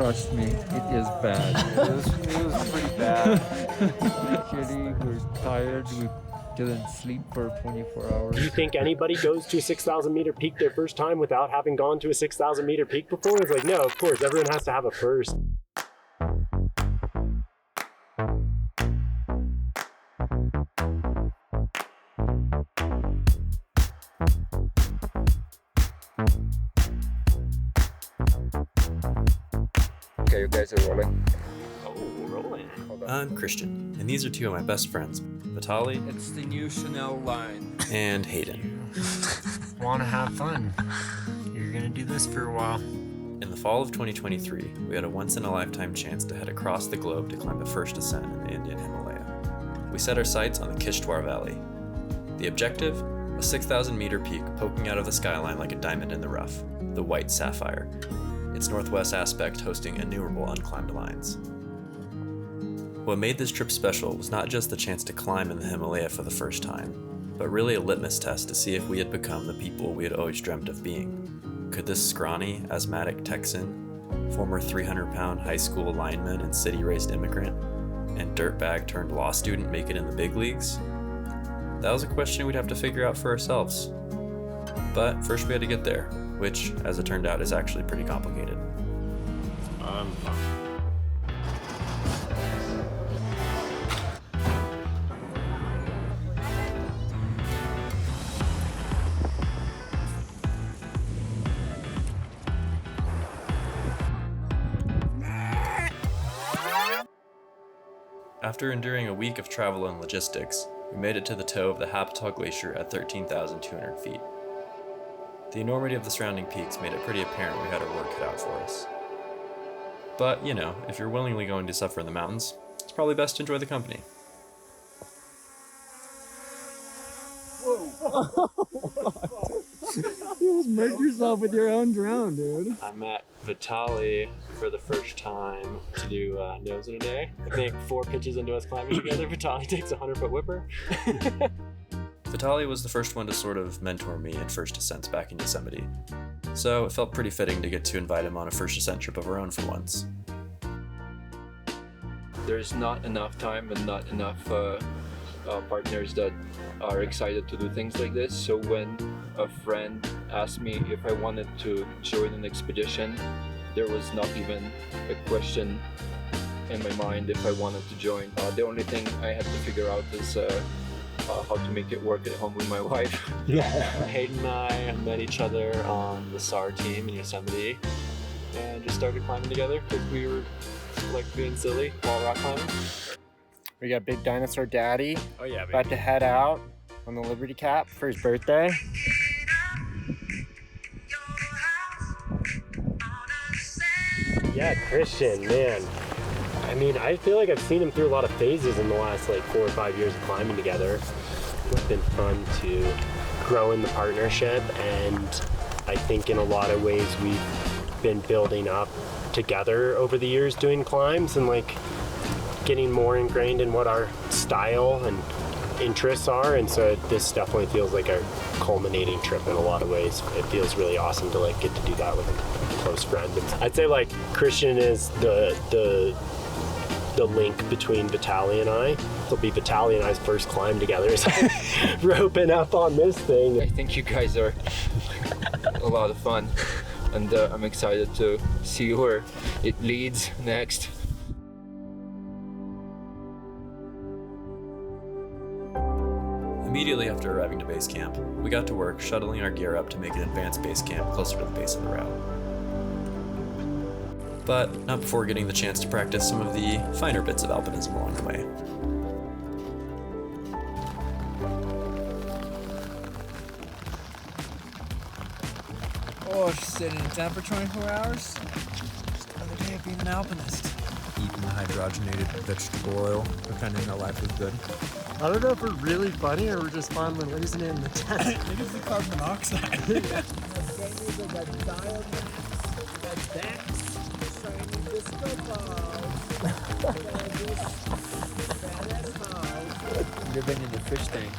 Trust me, it is bad. It was pretty bad. Shitty, we're tired, we didn't sleep for 24 hours. Do you think anybody goes to a 6,000 meter peak their first time without having gone to a 6,000 meter peak before? It's like, no, of course, everyone has to have a first. Okay, you guys are rolling. Oh, rolling. I'm Christian, and these are two of my best friends, Vitaliy It's the new Chanel line. and Hayden. Want to have fun. You're going to do this for a while. In the fall of 2023, we had a once-in-a-lifetime chance to head across the globe to climb the first ascent in the Indian Himalaya. We set our sights on the Kishtwar Valley. The objective? A 6,000-meter peak poking out of the skyline like a diamond in the rough, the White Sapphire, its northwest aspect hosting innumerable unclimbed lines. What made this trip special was not just the chance to climb in the Himalaya for the first time, but really a litmus test to see if we had become the people we had always dreamt of being. Could this scrawny, asthmatic Texan, former 300-pound high school lineman and city-raised immigrant, and dirtbag turned law student make it in the big leagues? That was a question we'd have to figure out for ourselves. But first we had to get there, which, as it turned out, is actually pretty complicated. After enduring a week of travel and logistics, we made it to the toe of the Haptog Glacier at 13,200 feet. The enormity of the surrounding peaks made it pretty apparent we had our work cut out for us. But, you know, if you're willingly going to suffer in the mountains, it's probably best to enjoy the company. You just murked yourself with your own drone, dude. I met Vitaliy for the first time to do nose in a day. I think 4 pitches into us climbing together, Vitaliy takes a 100-foot whipper. Vitaliy was the first one to sort of mentor me in first ascents back in Yosemite, so it felt pretty fitting to get to invite him on a first ascent trip of our own for once. There's not enough time and not enough partners that are excited to do things like this. So when a friend asked me if I wanted to join an expedition, there was not even a question in my mind if I wanted to join. The only thing I had to figure out is how to make it work at home with my wife. Hayden and I met each other on the SAR team in Yosemite and just started climbing together because we were like being silly while rock climbing. We got Big Dinosaur Daddy Oh yeah, about to head out on the Liberty Cap for his birthday. Yeah, Christian, man. I mean, I feel like I've seen him through a lot of phases in the last like 4 or 5 years of climbing together. It's been fun to grow in the partnership, and I think in a lot of ways we've been building up together over the years doing climbs and like getting more ingrained in what our style and interests are, and so this definitely feels like a culminating trip in a lot of ways. It feels really awesome to like get to do that with a close friend. And I'd say like Christian is the link between Vitaliy and I. It'll be Vitaliy and I's first climb together, so roping up on this thing. I think you guys are a lot of fun, and I'm excited to see where it leads next. Immediately after arriving to base camp, we got to work shuttling our gear up to make an advanced base camp closer to the base of the route. But not before getting the chance to practice some of the finer bits of alpinism along the way. Oh, she's sitting in a tent for 24 hours? Just another day of being an alpinist. Eating hydrogenated vegetable oil, pretending our life was good. I don't know if we're really funny or we're just finally losing it in the tent. I think it's the carbon monoxide. Living in the fish tank.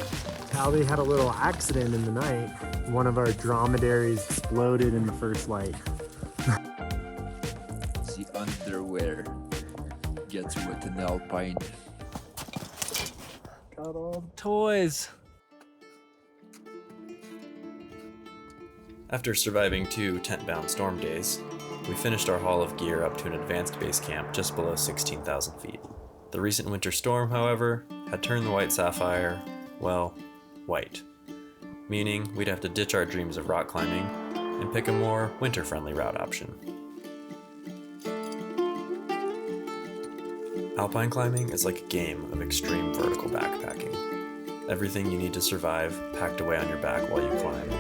Hallie had a little accident in the night. One of our dromedaries exploded in the first light. The find. Got all the toys. After surviving 2 tent-bound storm days, we finished our haul of gear up to an advanced base camp just below 16,000 feet. The recent winter storm, however, had turned the White Sapphire, well, white. Meaning we'd have to ditch our dreams of rock climbing and pick a more winter-friendly route option. Alpine climbing is like a game of extreme vertical backpacking. Everything you need to survive packed away on your back while you climb.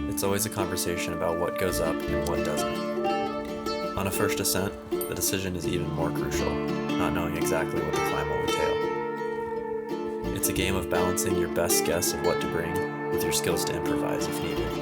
It's always a conversation about what goes up and what doesn't. On a first ascent, the decision is even more crucial, not knowing exactly what the climb will entail. It's a game of balancing your best guess of what to bring with your skills to improvise if needed.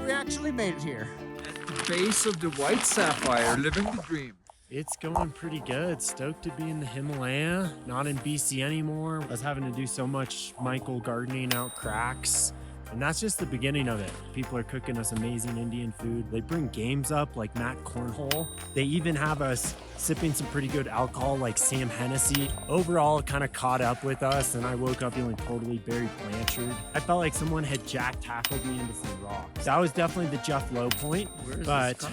We actually made it here. At the base of the White Sapphire, living the dream. It's going pretty good. Stoked to be in the Himalaya, not in BC anymore. I was having to do so much Michael gardening out cracks. And that's just the beginning of it. People are cooking us amazing Indian food. They bring games up like Matt Cornhole. They even have us sipping some pretty good alcohol like Sam Hennessy. Overall, it kind of caught up with us, and I woke up feeling totally Barry Blanchard. I felt like someone had tackled me into some rocks. That was definitely the Jeff Low point. But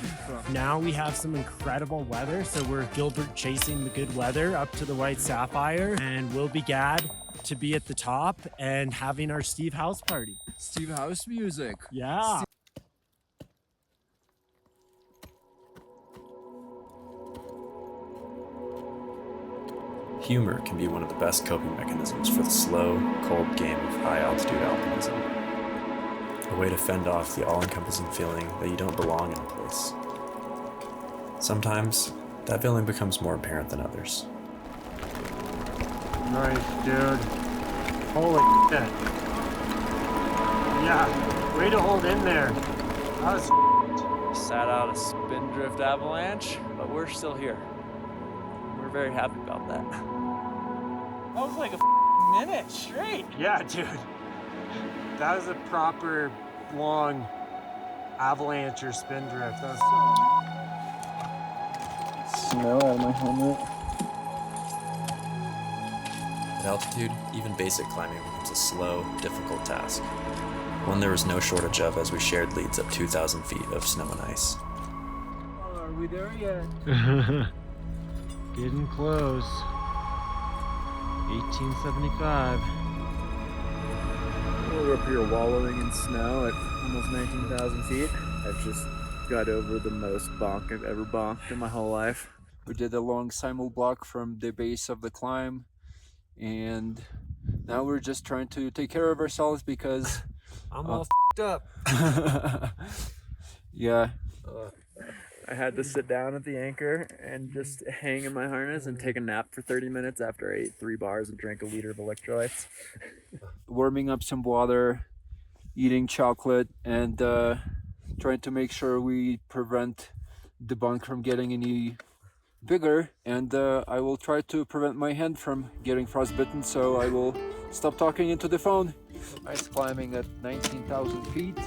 now we have some incredible weather, so we're Gilbert chasing the good weather up to the White Sapphire, and we'll be glad to be at the top and having our Steve House party. Steve House music. Yeah. Humor can be one of the best coping mechanisms for the slow, cold game of high-altitude alpinism. A way to fend off the all-encompassing feeling that you don't belong in a place. Sometimes, that feeling becomes more apparent than others. Nice, dude. Holy shit. Yeah, way to hold in there. That was Sat out a spindrift avalanche, but we're still here. We're very happy about that. That was like a minute straight. yeah, dude. That was a proper long avalanche or spindrift. That was Snow out of my helmet. At altitude, even basic climbing becomes a slow, difficult task. One there was no shortage of as we shared leads up 2,000 feet of snow and ice. Are we there yet? getting close. 1875. We're up here wallowing in snow at almost 19,000 feet. I've just got over the most bonk I've ever bonked in my whole life. We did a long simul block from the base of the climb, and now we're just trying to take care of ourselves because I'm all f***ed up. yeah. I had to sit down at the anchor and just hang in my harness and take a nap for 30 minutes after I ate 3 bars and drank a liter of electrolytes. Warming up some water, eating chocolate, and trying to make sure we prevent the bunk from getting any bigger. And I will try to prevent my hand from getting frostbitten, so I will stop talking into the phone. Ice climbing at 19,000 feet.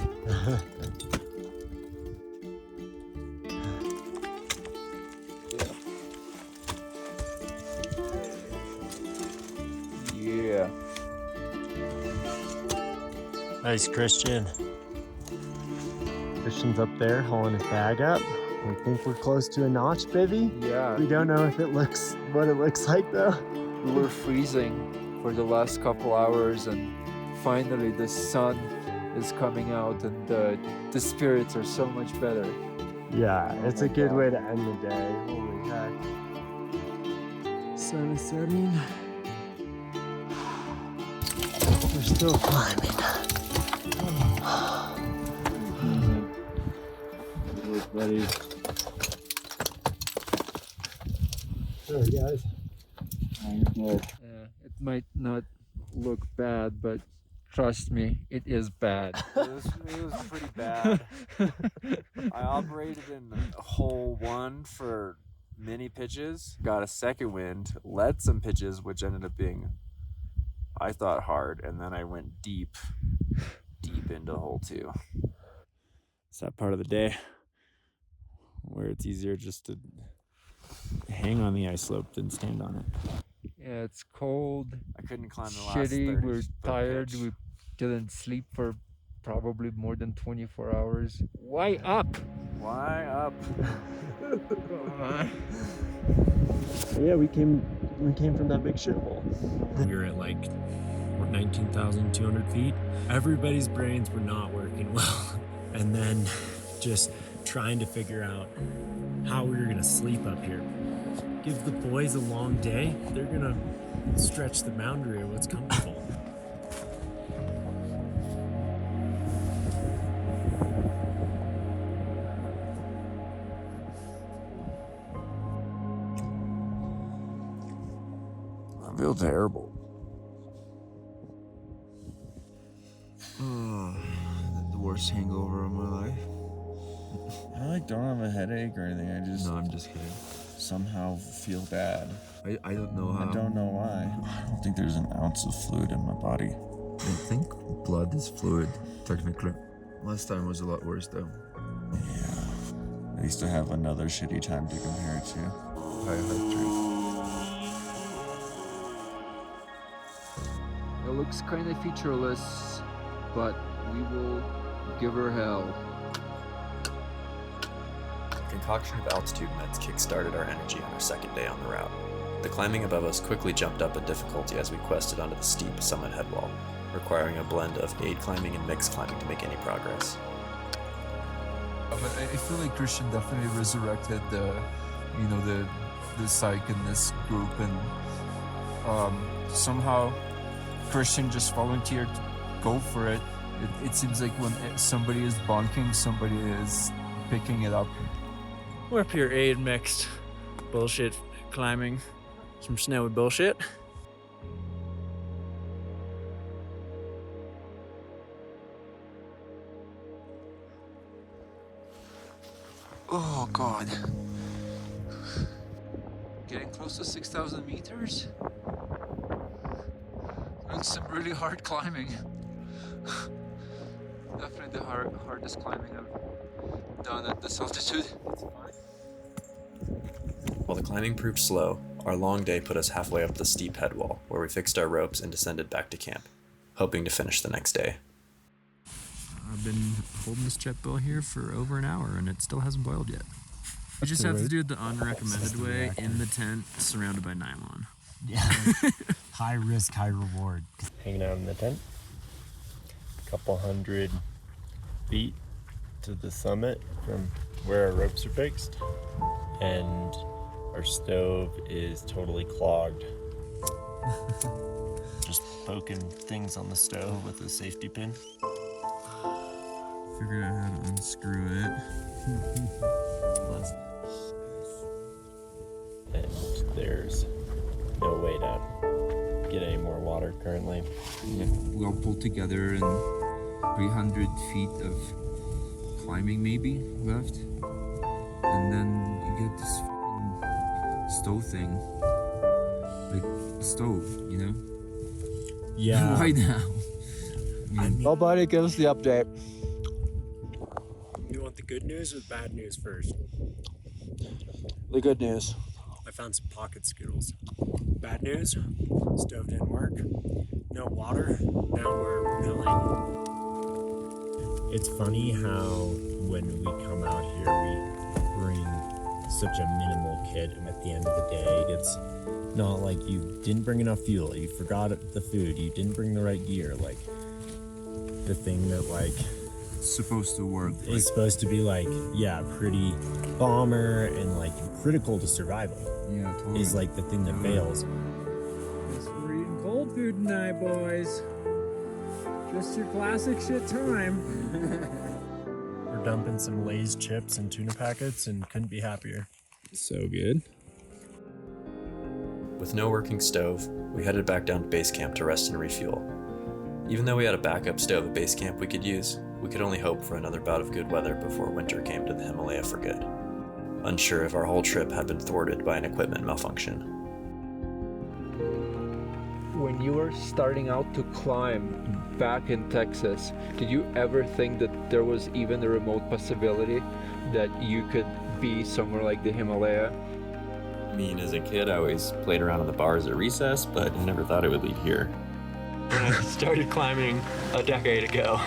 Yeah. Nice, Christian. Christian's up there hauling his bag up. We think we're close to a notch, Bivy. Yeah. We don't know if it looks what it looks like though. We were freezing for the last couple hours, and finally the sun is coming out, and the spirits are so much better. Yeah, it's a good way to end the day. Holy heck. Sun is setting. We're still climbing. Look, buddy. Sorry, guys. It might not look bad, but trust me, it is bad. It was pretty bad. I operated in hole 1 for mini pitches, got a second wind, led some pitches, which ended up being, I thought, hard, and then I went deep into hole 2. It's that part of the day where it's easier just to hang on the ice slope than stand on it. Yeah, it's cold, I couldn't climb the last 30 shitty, we're foot tired, pitch. we didn't sleep for probably more than 24 hours. Why up? Why up? Yeah, we came from that big shithole. We were at like 19,200 feet. Everybody's brains were not working well. And then just trying to figure out how we were gonna sleep up here. Give the boys a long day, they're gonna stretch the boundary of what's comfortable. I feel terrible. The worst hangover of my life. I don't have a headache or anything. I just No, I'm just kidding. somehow feel bad. I don't know how. I don't know why. I don't think there's an ounce of fluid in my body. I think blood is fluid, technically. Last time was a lot worse though. Yeah. I used to have another shitty time to compare it to. High heart rate. It looks kind of featureless, but we will give her hell. The concoction of altitude meds kick-started our energy on our second day on the route. The climbing above us quickly jumped up in difficulty as we quested onto the steep summit headwall, requiring a blend of aid climbing and mixed climbing to make any progress. But I feel like Christian definitely resurrected the psyche in this group, and somehow Christian just volunteered to go for it. It seems like when somebody is bonking, somebody is picking it up. We're pure aid mixed bullshit climbing. Some snowy bullshit. Oh God. Getting close to 6,000 meters? That's some really hard climbing. Definitely the hardest climbing I've done at this altitude. While the climbing proved slow, our long day put us halfway up the steep headwall, where we fixed our ropes and descended back to camp, hoping to finish the next day. I've been holding this jet bill here for over an hour and it still hasn't boiled yet. We just have to do it the unrecommended way in the tent, surrounded by nylon. Yeah. High risk, high reward. Hanging out in the tent. A couple hundred feet to the summit from where our ropes are fixed. And our stove is totally clogged. Just poking things on the stove with a safety pin. Figured out how to unscrew it. And there's no way to get any more water currently. We all pulled together and 300 feet of climbing maybe left. And then you get this fucking stove thing. Like, stove, you know? Yeah. Why now? Nobody gives the update. You want the good news or the bad news first? The good news. I found some pocket skittles. Bad news, stove didn't work. No water, now we're milling. It's funny how when we come out here, we bring such a minimal kit, and at the end of the day, it's not like you didn't bring enough fuel, you forgot the food, you didn't bring the right gear. Like, the thing that, like, Supposed to work. is supposed to be, like, yeah, pretty bomber and, like, critical to survival, Yeah, totally. is, like, the thing that fails. Guess we're eating cold food tonight, boys. Just your classic shit time. We're dumping some Lay's chips and tuna packets and couldn't be happier. So good. With no working stove, we headed back down to base camp to rest and refuel. Even though we had a backup stove at base camp we could use, we could only hope for another bout of good weather before winter came to the Himalaya for good. Unsure if our whole trip had been thwarted by an equipment malfunction. When you were starting out to climb back in Texas, did you ever think that there was even a remote possibility that you could be somewhere like the Himalaya? mean, as a kid, I always played around in the bars at recess, but I never thought it would lead here. When I started climbing a decade ago,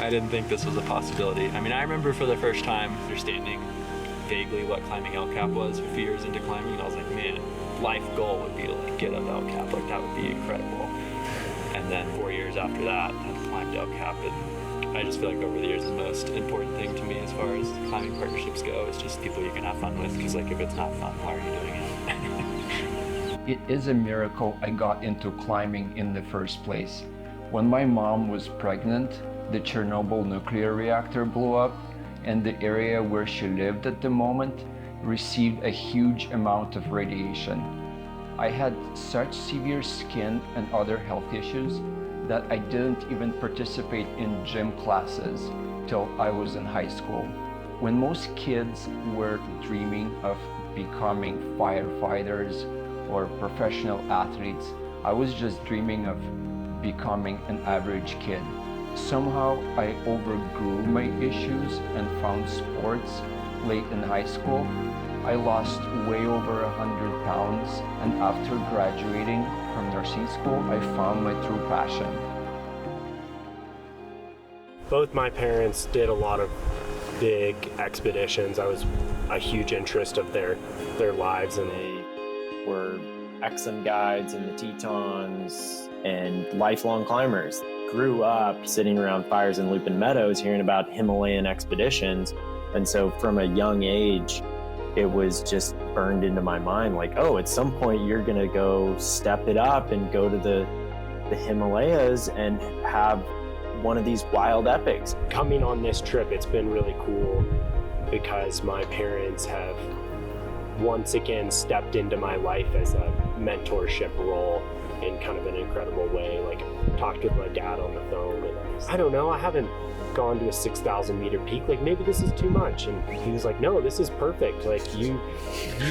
I didn't think this was a possibility. I mean, I remember for the first time understanding vaguely what climbing El Cap was a few years into climbing, and I was like, man, life goal would be to like get up El Cap, like that would be incredible. And then 4 years after that, I've climbed El Cap, and I just feel like over the years the most important thing to me as far as climbing partnerships go is just people you can have fun with, because like if it's not fun, why are you doing it? It is a miracle I got into climbing in the first place. When my mom was pregnant, the Chernobyl nuclear reactor blew up, and the area where she lived at the moment received a huge amount of radiation. I had such severe skin and other health issues that I didn't even participate in gym classes till I was in high school. When most kids were dreaming of becoming firefighters or professional athletes, I was just dreaming of becoming an average kid. Somehow I overgrew my issues and found sports late in high school. I lost way over 100 pounds, and after graduating from nursing school, I found my true passion. Both my parents did a lot of big expeditions. I was a huge interest of their lives, and they were XM guides in the Tetons and lifelong climbers. Grew up sitting around fires in Lupin Meadows hearing about Himalayan expeditions, and so from a young age it was just burned into my mind like, oh, at some point you're gonna go step it up and go to the Himalayas and have one of these wild epics. Coming on this trip, it's been really cool because my parents have once again stepped into my life as a mentorship role in kind of an incredible way. Like, talked with my dad on the phone, and I don't know, I haven't gone to a 6,000 meter peak, like maybe this is too much, and he was like, no, this is perfect. Like, you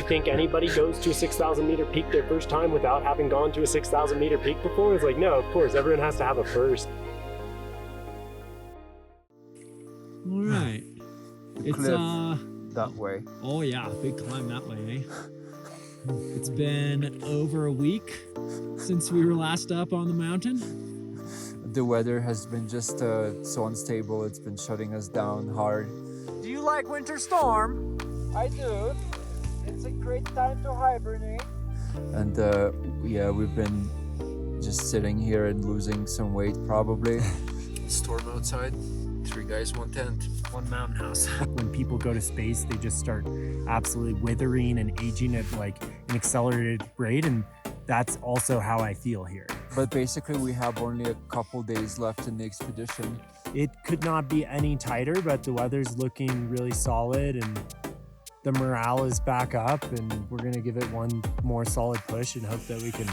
think anybody goes to a 6,000 meter peak their first time without having gone to a 6,000 meter peak before? It's like, no, of course, everyone has to have a first. All right, it's that way. Oh yeah, big climb that way, eh? It's been over a week since we were last up on the mountain. The weather has been just so unstable. It's been shutting us down hard. Do you like winter storm? I do. It's a great time to hibernate. And yeah, we've been just sitting here and losing some weight probably. Storm outside. 3 guys, 1 tent, 1 mountain house. When people go to space, they just start absolutely withering and aging at like an accelerated rate, and that's also how I feel here. But basically we have only a couple days left in the expedition. It could not be any tighter, but the weather's looking really solid and the morale is back up, and we're gonna give it one more solid push and hope that we can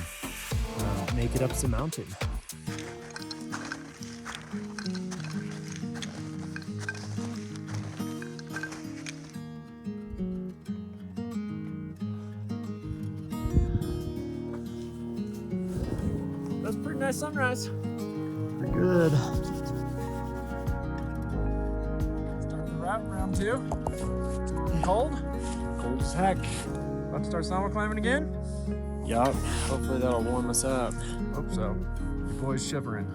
make it up some mountain. That's a pretty nice sunrise. Pretty good. Start the round 2. Cold? Cold as heck. About to start slalom climbing again? Yup. Hopefully that'll warm us up. Hope so. Your boy's shivering.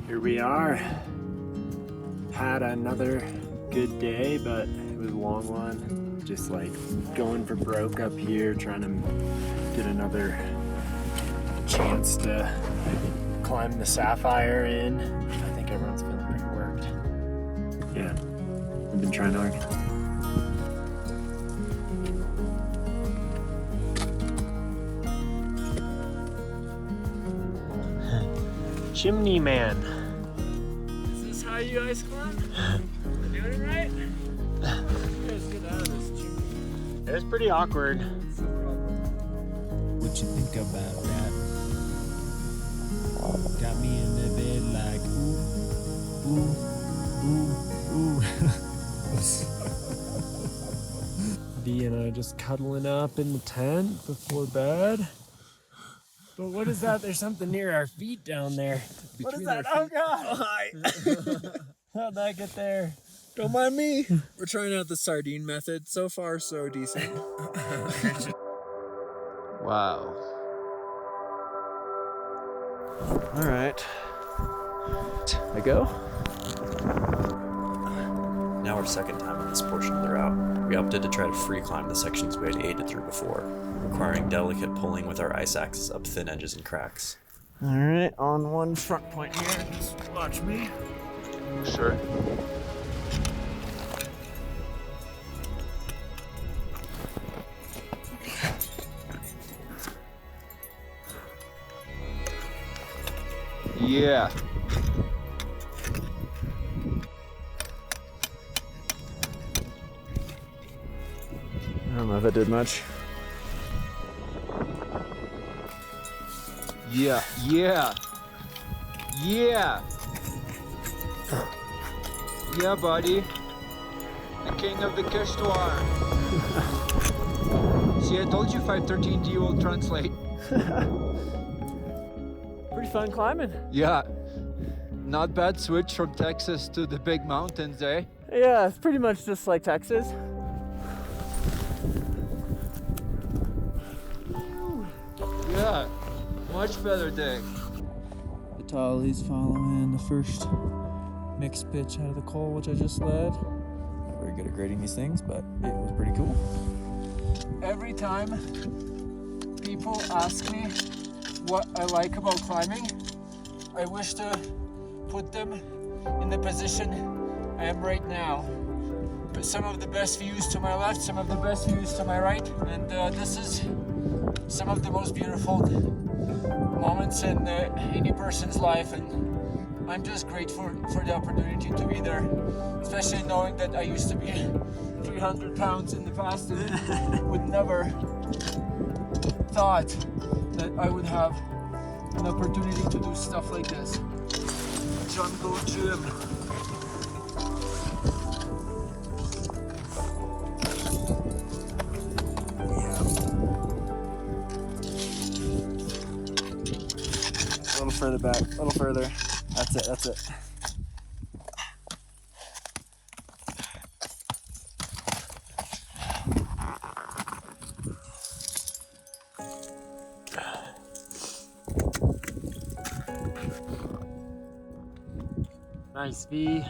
Here we are. Had another good day, but it was a long one. Just like going for broke up here, trying to get another chance to climb the Sapphire in. I think everyone's feeling pretty worked. Yeah, I've been trying hard. Chimney Man. Is this how you guys climb? Am I doing it right? You guys get out of this chimney. It was pretty awkward. What you think about that? Got me in the bed like, ooh. Dee and I just cuddling up in the tent before bed. But what is that? There's something near our feet down there. What is that? Oh God! How'd that get there? Don't mind me. We're trying out the sardine method. So far, so decent. Wow. All right. I go? Now our second time on this portion of the route, we opted to try to free climb the sections we had aided through before, requiring delicate pulling with our ice axes up thin edges and cracks. All right, on one front point here. Just watch me. Sure. Yeah. I don't know if that did much. Yeah. Yeah. Yeah. Yeah, buddy. The king of the Kishtwar. See, I told you 513D will translate. Pretty fun climbing. Yeah. Not bad switch from Texas to the big mountains, eh? Yeah, it's pretty much just like Texas. Yeah. Much better day. Vitaly's following the first mixed pitch out of the coal, which I just led. Not very good at grading these things, but it was pretty cool. Every time people ask me what I like about climbing, I wish to put them in the position I am right now. With some of the best views to my left, some of the best views to my right, and this is some of the most beautiful moments in any person's life, and I'm just grateful for the opportunity to be there, especially knowing that I used to be 300 pounds in the past and would never thought that I would have an opportunity to do stuff like this. Jungle gym. A little further back, a little further. That's it, that's it. Nice V.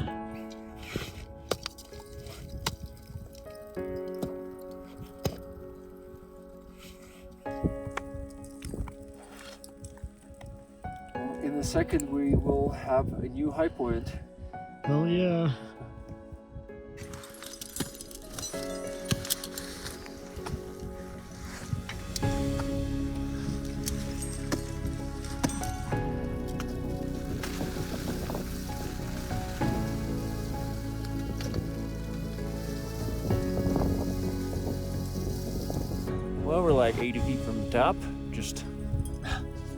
In a second, we will have a new high point. Hell yeah. Well, we're like 80 feet from the top. Just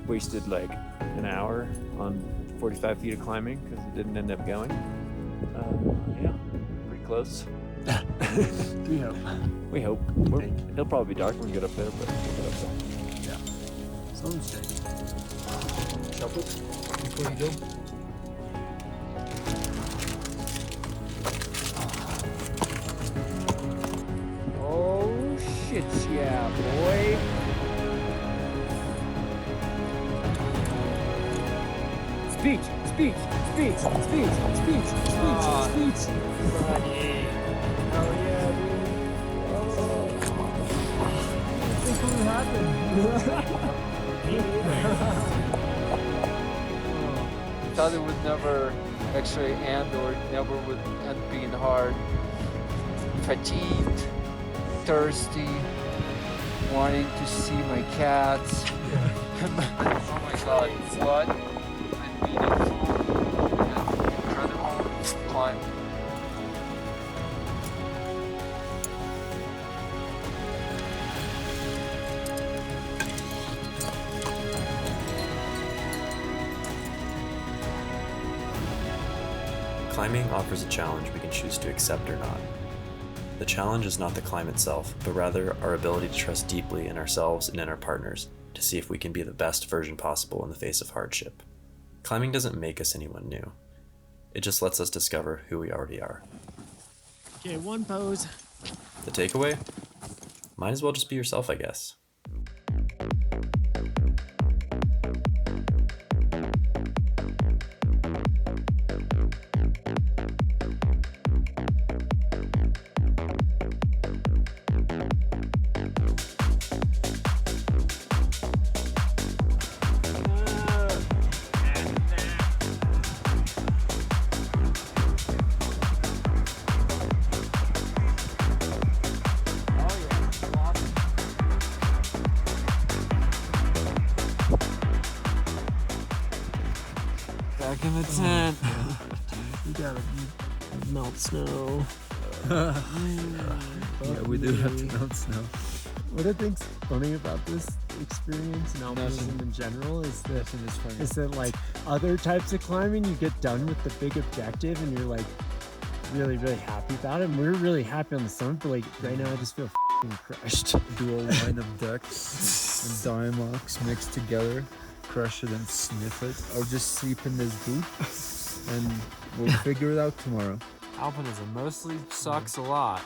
wasted like an hour on 45 feet of climbing because it didn't end up going. Yeah, pretty close. We hope. We hope. It'll probably be dark when we get up there, but we'll get up there. Yeah. Sounds steady. Chocolate before you go. Oh shit, yeah, boy. Speech, speech, speech, speech, speech, speech, speech. Buddy. Oh yeah, dude. Oh. I think what would happen. Thought it would never actually end, or never would end being hard. Fatigued, thirsty, wanting to see my cats. Oh my god, what a meaningful and incredible climb. Climbing offers a challenge we can choose to accept or not. The challenge is not the climb itself, but rather our ability to trust deeply in ourselves and in our partners to see if we can be the best version possible in the face of hardship. Climbing doesn't make us anyone new. It just lets us discover who we already are. Okay, one pose. The takeaway? Might as well just be yourself, I guess. Back in the tent. We gotta melt snow. Yeah, we do have to melt snow. What I think's funny about this experience and alpinism in general is that like other types of climbing, you get done with the big objective and you're like really, really happy about it. And we're really happy on the summit, but like right now I just feel crushed. Do a line of ducks and diamox mixed together, crush it and sniff it. I'll just sleep in this boot and we'll figure it out tomorrow. Alpinism mostly sucks a lot.